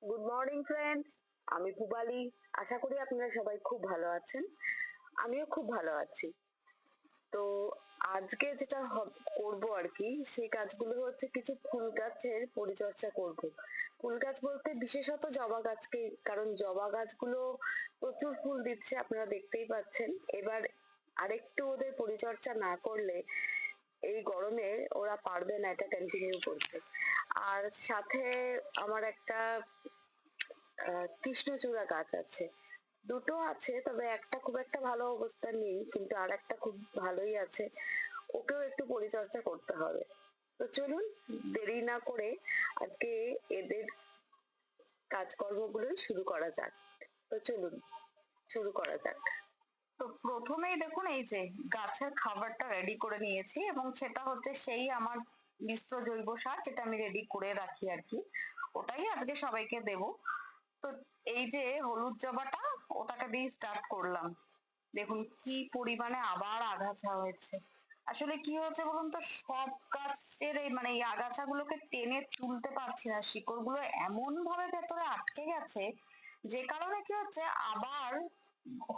Good morning friends, আমি পুবালি। আশা করি আপনারা সবাই খুব ভালো আছেন। আমিও খুব ভালো আছি। তো আজকে যেটা করব আর কি, সেই কাজগুলো হচ্ছে কিছু ফুল গাছের পরিচর্যা করব। ফুল গাছ বলতে বিশেষত জবা গাছকে, কারণ জবা গাছগুলো প্রচুর ফুল দিচ্ছে, আপনারা দেখতেই পাচ্ছেন। এবার আরেকটু ওদের পরিচর্যা না করলে এই গরমে ওরা পারবে না এটা কন্টিনিউ করতে। আর সাথে আমার একটা কৃষ্ণচূড়া গাছ আছে, দুটো আছে, তবে একটা খুব একটা ভালো অবস্থা নেই, কিন্তু আর একটা খুব ভালোই আছে। ওকেও একটু পরিচর্যা করতে হবে। তো চলুন, দেরি না করে আজকে এদের কাজকর্মগুলোই শুরু করা যাক। তো চলুন শুরু করা যাক। তো প্রথমেই দেখুন, এই যে গাছের খাবারটা রেডি করে নিয়েছি, এবং সেটা হচ্ছে সেই আমার মিশ্র জৈব সার, যেটা আমি রেডি করে রাখি আর কি, ওটাই আজকে সবাইকে দেব। তো এই যে হলুদ জবাটা, ওটাকে দিয়ে স্টার্ট করলাম। দেখুন কি পরিমাণে আবার আগাছা হয়েছে। আসলে কি হচ্ছে বলুন তো, সব গাছের এই মানে এই আগাছাগুলোকে টেনে তুলতে পারছি না, শিকড়গুলো এমন ভাবে ভেতরে আটকে গেছে, যে কারণে কি হচ্ছে, আবার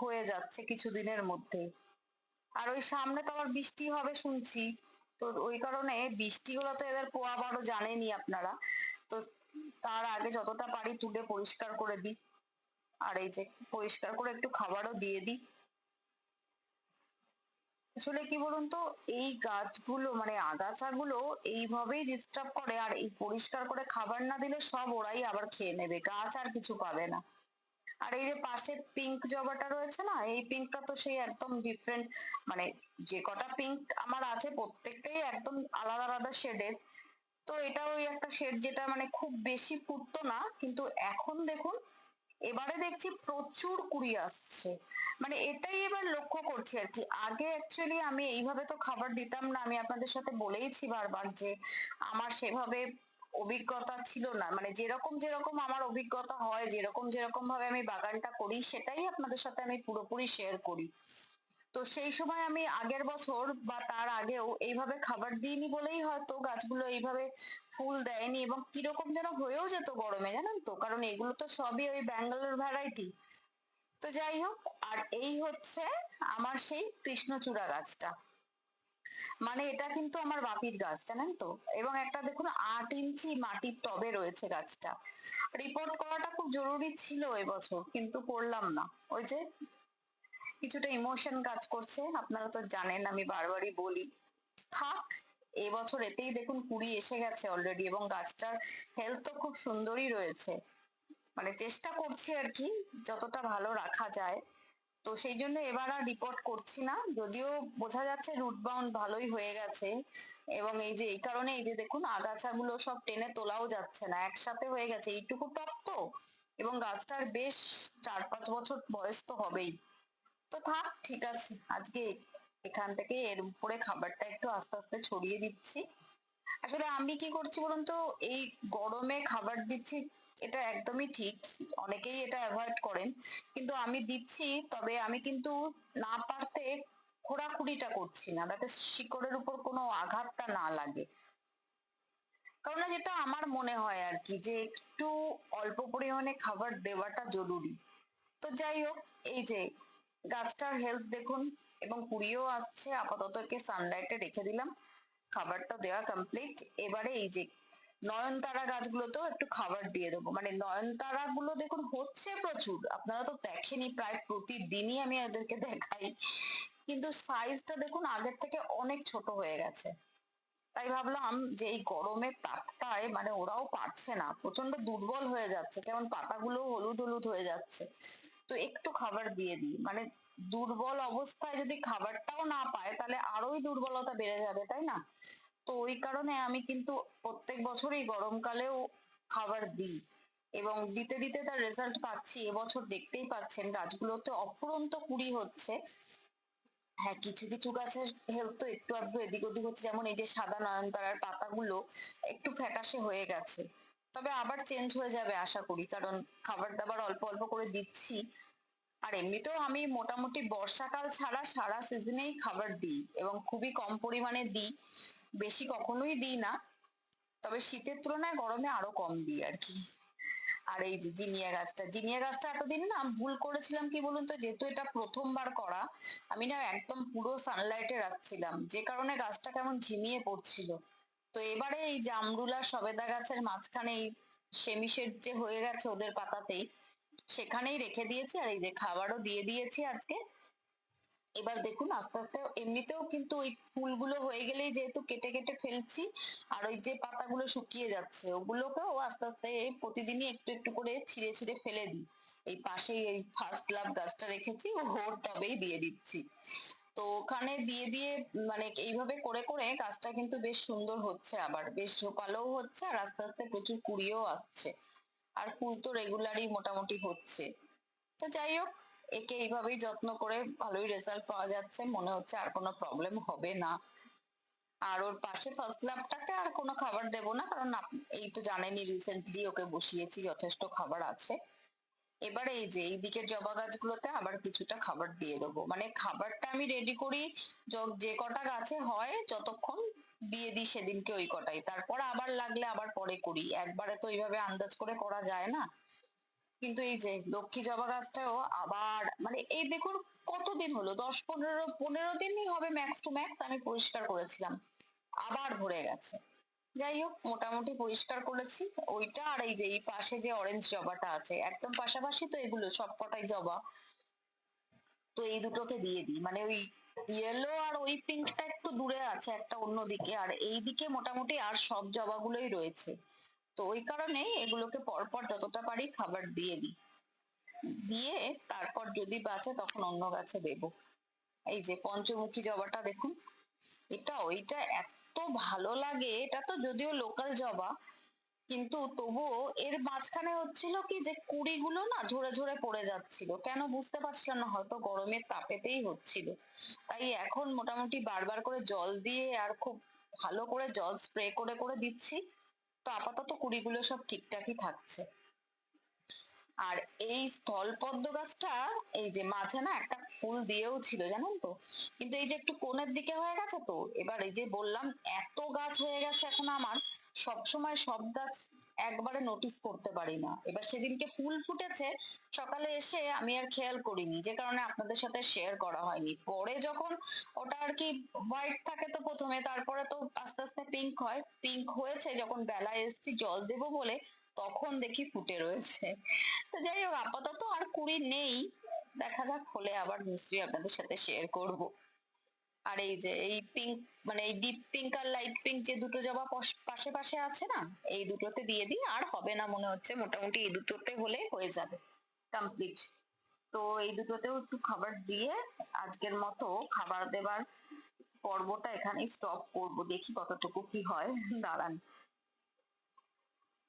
হয়ে যাচ্ছে কিছুদিনের মধ্যে। আর ওই সামনে তো আবার বৃষ্টি হবে শুনছি, তো ওই কারণে বৃষ্টিগুলো তো এদের পোয়াবারও জানেনই আপনারা। তো তার আগে যতটা পারি তুলে পরিষ্কার করে দিই, আর এই যে পরিষ্কার করে একটু খাবারও দিয়ে দিই। আসলে কি বলুন তো, এই গাছগুলো মানে আগাছাগুলো এইভাবেই ডিস্টার্ব করে, আর এই পরিষ্কার করে খাবার না দিলে সব ওরাই আবার খেয়ে নেবে, গাছ আর কিছু পাবে না। আর এই যে পাশে পিঙ্ক জবাটা রয়েছে না, এই পিঙ্কটা তো সেই একদম ডিফারেন্ট, মানে যে কটা পিঙ্ক আমার আছে প্রত্যেকটাই একদম আলাদা আলাদা শেডের। তো এটা ওই একটা শেড যেটা মানে খুব বেশি ফুটতো না, কিন্তু এখন দেখুন এবারে দেখছি প্রচুর কুড়ি আসছে। মানে এটাই এবার লক্ষ্য করছি আর কি। আগে অ্যাকচুয়ালি আমি এইভাবে তো খাবার দিতাম না, আমি আপনাদের সাথে বলেইছি বারবার যে আমার সেভাবে অভিজ্ঞতা ছিল না। মানে যেরকম যেরকম আমার অভিজ্ঞতা হয়, যেরকম যেরকম ভাবে আমি বাগানটা করি, সেটাই আপনাদের সাথে আমি পুরোপুরি শেয়ার করি। তো সেই সময় আমি আগের বছর বা তার আগেও এইভাবে খাবার দিইনি বলেই হয়তো গাছগুলো এইভাবে ফুল দেয়নি, এবং কিরকম যেন হয়েও যেত গরমে, জানেন তো, কারণ এগুলো তো সবই ওই ব্যাঙ্গালোর ভ্যারাইটি। তো যাই হোক, আর এই হচ্ছে আমার সেই কৃষ্ণচূড়া গাছটা। মানে এটা কিন্তু আমার বাপির গাছ, জানেন তো। এবং একটা দেখুন 8 ইঞ্চি মাটির টবে রয়েছে গাছটা। রিপোর্ট করাটা খুব জরুরি ছিল এবছর, কিন্তু করলাম না। ওই যে কিছুটা ইমোশন কাজ করছে, আপনারা তো জানেন, আমি বারবারই বলি। থাক, এবছর এতেই দেখুন কুড়ি এসে গেছে অলরেডি, এবং গাছটার হেলথ তো খুব সুন্দরই রয়েছে। মানে চেষ্টা করছি আর কি যতটা ভালো রাখা যায়। তো সেই জন্য এবার আর রিপোর্ট করছি না, যদিও বোঝা যাচ্ছে রুট বাউন্ড ভালোই হয়ে গেছে। এবং এই যে এই কারণে এই যে দেখুন আগাছাগুলো সব টেনে তোলাও যাচ্ছে না, একসাথে হয়ে গেছে এইটুকু টব তো। এবং গাছটার বেশ 4-5 বছর বয়স তো হবেই। তো থাক, ঠিক আছে, আজকে এখান থেকে এর উপরে খাবারটা একটু আস্তে আস্তে ছড়িয়ে দিচ্ছি। আসলে আমি কি করছি বলুন তো, এই গরমে খাবার দিচ্ছি, এটা একদমই ঠিক। অনেকেই এটা অ্যাভয়েড করেন, কিন্তু আমি দিচ্ছি, তবে আমি কিন্তু না পারতে খোঁড়াখুড়িটা করছি না, যাতে শিকড়ের উপর কোনো আঘাতটা না লাগে। কারণ না, যেটা আমার মনে হয় আর কি, যে একটু অল্প পরিমাণে খাবার দেওয়াটা জরুরি। তো যাই হোক, এই যে গাছটার হেলথ দেখুন, এবং কুড়িও আসছে। আপাতত একে সানলাইটে রেখে দিলাম, খাবারটা দেওয়া কমপ্লিট। এবারে এই যে নয়নতারা গাছগুলোতেও একটু খাবার দিয়ে দেবো। মানে নয়নতারা গুলো দেখুন হচ্ছে প্রচুর, আপনারা তো দেখেনি, প্রায় প্রতিদিনই আমি এদেরকে দেখাই, কিন্তু সাইজটা দেখুন আগের থেকে অনেক ছোট হয়ে গেছে। তাই ভাবলাম যে এই গরমের তাপটায় মানে ওরাও পারছে না, প্রচন্ড দুর্বল হয়ে যাচ্ছে, কেমন পাতাগুলো হলুদ হলুদ হয়ে যাচ্ছে। তো একটু খাবার দিয়ে দিই, মানে দুর্বল অবস্থায় যদি খাবারটাও না পায়, তাহলে আরোই দুর্বলতা বেড়ে যাবে, তাই না? তো ওই কারণে আমি কিন্তু প্রত্যেক বছরই গরমকালেও খাবার দিই, এবং দিতে দিতে তার রেজাল্ট পাচ্ছি। এবছর দেখতেই পাচ্ছেন গাছগুলোতে অফুরন্ত কুড়ি হচ্ছে। হ্যাঁ, কিছু কিছু গাছের হেলথ তো একটু আধটু এদিক ওদিক হচ্ছে, যেমন এই যে সাদা নয়নতারার পাতাগুলো একটু ফ্যাকাশে হয়ে গেছে, তবে আবার চেঞ্জ হয়ে যাবে আশা করি, কারণ খাবার দাবার অল্প অল্প করে দিচ্ছি। আর এমনিতেও আমি মোটামুটি বর্ষাকাল ছাড়া সারা সিজনেই খাবার দিই, এবং খুবই কম পরিমাণে দিই, বেশি কখনোই দিই না। তবে শীতের তুলনায় গরমে আরো কম দিই আর কি। আর এই যে জিনিয়া গাছটা এতদিন না ভুল করেছিলাম কি বলুন তো, যেহেতু এটা প্রথমবার করা, আমি না একদম পুরো সানলাইটে রাখছিলাম, যে কারণে গাছটা কেমন ঝিমিয়ে পড়ছিল। তো এবারে এই জামরুল আর সবেদা গাছের মাঝখানে এই সেমিশেড যে হয়ে গেছে ওদের পাতাতেই, সেখানেই রেখে দিয়েছি। আর এই যে খাবারও দিয়ে দিয়েছি আজকে। এবার দেখুন আস্তে আস্তে এমনিতেও কিন্তু ওই ফুলগুলো হয়ে গেলেই যেহেতু কেটে কেটে ফেলছি, আর ওই যে পাতাগুলো শুকিয়ে যাচ্ছে ওগুলোকেও আস্তে আস্তে প্রতিদিনই একটু একটু করে ছিঁড়ে ছিঁড়ে ফেলে দিই। এই পাশেই এই ফার্স্ট লাভ গাছটা রেখেছি, ওর টবেই দিয়ে দিচ্ছি। তো ওখানে দিয়ে দিয়ে মানে এইভাবে করে করে গাছটা কিন্তু বেশ সুন্দর হচ্ছে, আবার বেশ ঝোপালোও হচ্ছে, আর আস্তে আস্তে প্রচুর কুড়িও আসছে। আর ফুল তো রেগুলারই মোটামুটি হচ্ছে। তো যাই হোক, একে এইভাবেই যত্ন করে ভালোই রেজাল্ট পাওয়া যাচ্ছে, মনে হচ্ছে আর কোনো প্রবলেম হবে না। আর ওর পাশে ফার্স্ট ল্যাবটাকে আর কোনো খাবার দেব না, কারণ এই তো জানেনই রিসেন্টলি ওকে বসিয়েছি, যথেষ্ট খাবার আছে। এবারে এই যে এই দিকের জবা গাছগুলোতে আবার কিছুটা খাবার দিয়ে দেবো, মানে খাবারটা আমি রেডি করি যে কটা গাছে হয় যতক্ষণ, দিয়ে দিই সেদিনকে ওই কটাই, তারপর আবার লাগলে আবার পরে করি, একবারে তো এইভাবে আন্দাজ করে করা যায় না। কিন্তু এই যে লক্ষ্মী জবা গাছটাও আবার মানে এই দেখুন কতদিন হলো, 10-15 দিনই হবে ম্যাক্স টু ম্যাক্স, আমি পরিষ্কার করেছিলাম, আবার ভরে গেছে। যাই হোক, মোটামুটি পরিষ্কার করেছি ওইটা। আর এই যে এই পাশে যে অরেঞ্জ জবাটা আছে একদম পাশাপাশি, তো এগুলো সবকটাই জবা, তো এই দুটোকে দিয়ে দিই, মানে ওই ইয়েলো আর ওই পিঙ্কটা একটু দূরে আছে একটা অন্যদিকে, আর এই দিকে মোটামুটি আর সব জবাগুলোই রয়েছে। তো ওই কারণে এগুলোকে পরপর যতটা পারি খাবার দিয়ে দিই, দিয়ে তারপর যদি বাঁচে তখন অন্য গাছে দেব। এই যে পঞ্চমুখী জবাটা দেখুন, এটা ওইটা এত ভালো লাগে, এটা তো যদিও লোকাল জবা, কিন্তু তবুও এর মাঝখানে হচ্ছিল কি যে কুড়িগুলো না ঝরে ঝরে পড়ে যাচ্ছিল, কেন বুঝতে পারছিলাম না, হয়তো গরমের তাপেতেই হচ্ছিল। তাই এখন মোটামুটি বারবার করে জল দিয়ে আর খুব ভালো করে জল স্প্রে করে করে দিচ্ছি। তো আপাতত কুড়িগুলো সব ঠিকঠাকই থাকছে। আর এই স্থলপদ্ম গাছটা এই যে মাঝে না একটা ফুল দিয়েও ছিল জানেন তো, কিন্তু এই যে একটু কোণের দিকে হয়ে গেছে, তো এবার এই যে বললাম এত গাছ হয়ে গেছে এখন আমার, সব সময় সব গাছ একবারে নোটিস করতে পারি না। এবার সেদিনকে ফুল ফুটেছে সকালে এসে, আমি আর খেয়াল করিনি, যে কারণে আপনাদের সাথে শেয়ার করা হয়নি। পরে যখন ওটা আর কি হোয়াইট থাকে তো প্রথমে, তারপরে তো আস্তে আস্তে পিঙ্ক হয়, পিঙ্ক হয়েছে যখন বেলায় এসেছি জল দেবো বলে, তখন দেখি ফুটে রয়েছে। তো যাই হোক, আপাতত আর কুড়ি নেই, দেখা যাক হলে আবার নিশ্চয়ই আপনাদের সাথে শেয়ার করব। আর এই যে এই পিঙ্ক, মানে এই ডিপ পিঙ্ক আর লাইট পিঙ্ক যে দুটো জবা পাশে পাশে আছে না, এই দুটোতে দিয়ে দিই, আর হবে না মনে হচ্ছে, মোটামুটি এই দুটোতে হলে হয়ে যাবে কমপ্লিট। তো এই দুটোতেও একটু খাবার দিয়ে আজকের মতো খাবার দেবার পর্বটা এখানেই স্টপ করব, দেখি কতটুকু কি হয়। দাঁড়ান।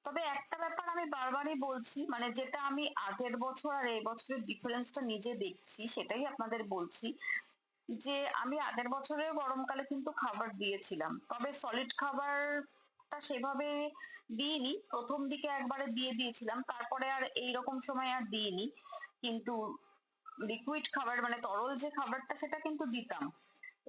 তবে একটা ব্যাপার আমি বারবারই বলছি, মানে যেটা আমি আগের বছর আর এই বছরের ডিফারেন্সটা নিজে দেখছি, সেটাই আপনাদের বলছি, যে আমি আগের বছরেও গরমকালে কিন্তু খাবার দিয়েছিলাম, তবে সলিড খাবারটা সেভাবে দিইনি, প্রথম দিকে একবারে দিয়ে দিয়েছিলাম, তারপরে আর এইরকম সময় আর দিইনি। কিন্তু লিকুইড খাবার মানে তরল যে খাবারটা সেটা কিন্তু দিতাম,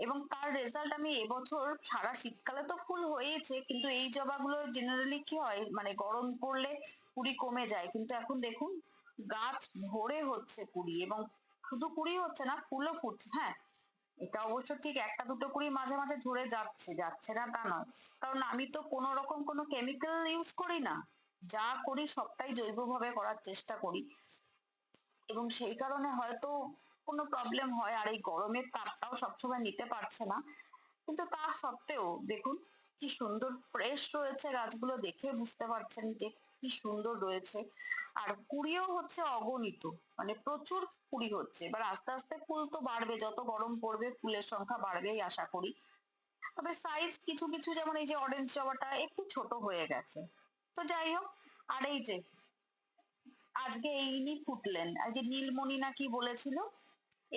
এবং তার রেজাল্ট আমি এবছর সারা শীতকালে তো ফুল হয়েছে, কিন্তু এই জবাগুলো জেনারেলি কি হয় মানে গরম পড়লে কুড়ি কমে যায়, কিন্তু এখন দেখুন গাছ ভরে হচ্ছে কুড়ি, এবং শুধু কুড়ি হচ্ছে না ফুলও ফুটছে। হ্যাঁ, এটা অবশ্য ঠিক, একটা দুটো কুড়ি মাঝে মাঝে ঝরে যাচ্ছে, যাচ্ছে না তা নয়, কারণ আমি তো কোনো রকম কোনো কেমিক্যাল ইউজ করি না, যা করি সবটাই জৈবভাবে করার চেষ্টা করি, এবং সেই কারণে হয়তো কোনো প্রবলেম হয়, আর এই গরমের তাপটাও সবসময় নিতে পারছে না। কিন্তু তা সত্ত্বেও দেখুন কি সুন্দর ফ্রেশ রয়েছে গাছগুলো, দেখে বুঝতে পারছেন যে কি সুন্দর রয়েছে। আর কুড়িও হচ্ছে অগণিত, মানে প্রচুর কুড়ি হচ্ছে। এবার আস্তে আস্তে ফুল তো বাড়বে, যত গরম পড়বে ফুলের সংখ্যা বাড়বেই আশা করি। তবে সাইজ কিছু কিছু, যেমন এই যে অরেঞ্জ জবাটা একটু ছোট হয়ে গেছে। তো যাই হোক, আর এই যে আজকে এই ইনি ফুটলেন, এই যে নীলমণি না কি বলেছিল,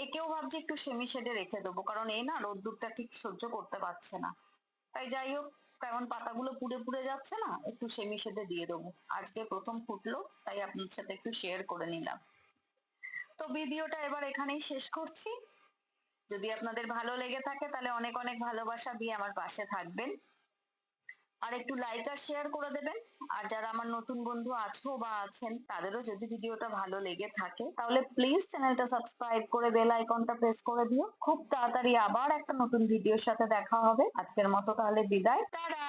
একেও ভাবছি একটু সেমি শেডে রেখে দেবো, কারণ এই না রোদ্দুরটা ঠিক সহ্য করতে পারছে না। তাই যাই হোক, কারণ পাতাগুলো পুড়ে পুড়ে যাচ্ছে না, একটু সেমি শেডে দিয়ে দেবো। আজকে প্রথম ফুটলো, তাই আপনার সাথে একটু শেয়ার করে নিলাম। তো ভিডিওটা এবার এখানেই শেষ করছি। যদি আপনাদের ভালো লেগে থাকে তাহলে অনেক অনেক ভালোবাসা দিয়ে আমার পাশে থাকবেন। আর একটু লাইক আর শেয়ার করে দেবেন। আর যারা আমার নতুন বন্ধু আছো বা আছেন তাদেরও যদি ভিডিওটা ভালো লেগে থাকে তাহলে প্লিজ চ্যানেলটা সাবস্ক্রাইব করে বেল আইকনটা প্রেস করে দিও। খুব তাড়াতাড়ি আবার একটা নতুন ভিডিওর সাথে দেখা হবে। আজকের মতো তাহলে বিদায়, টাটা।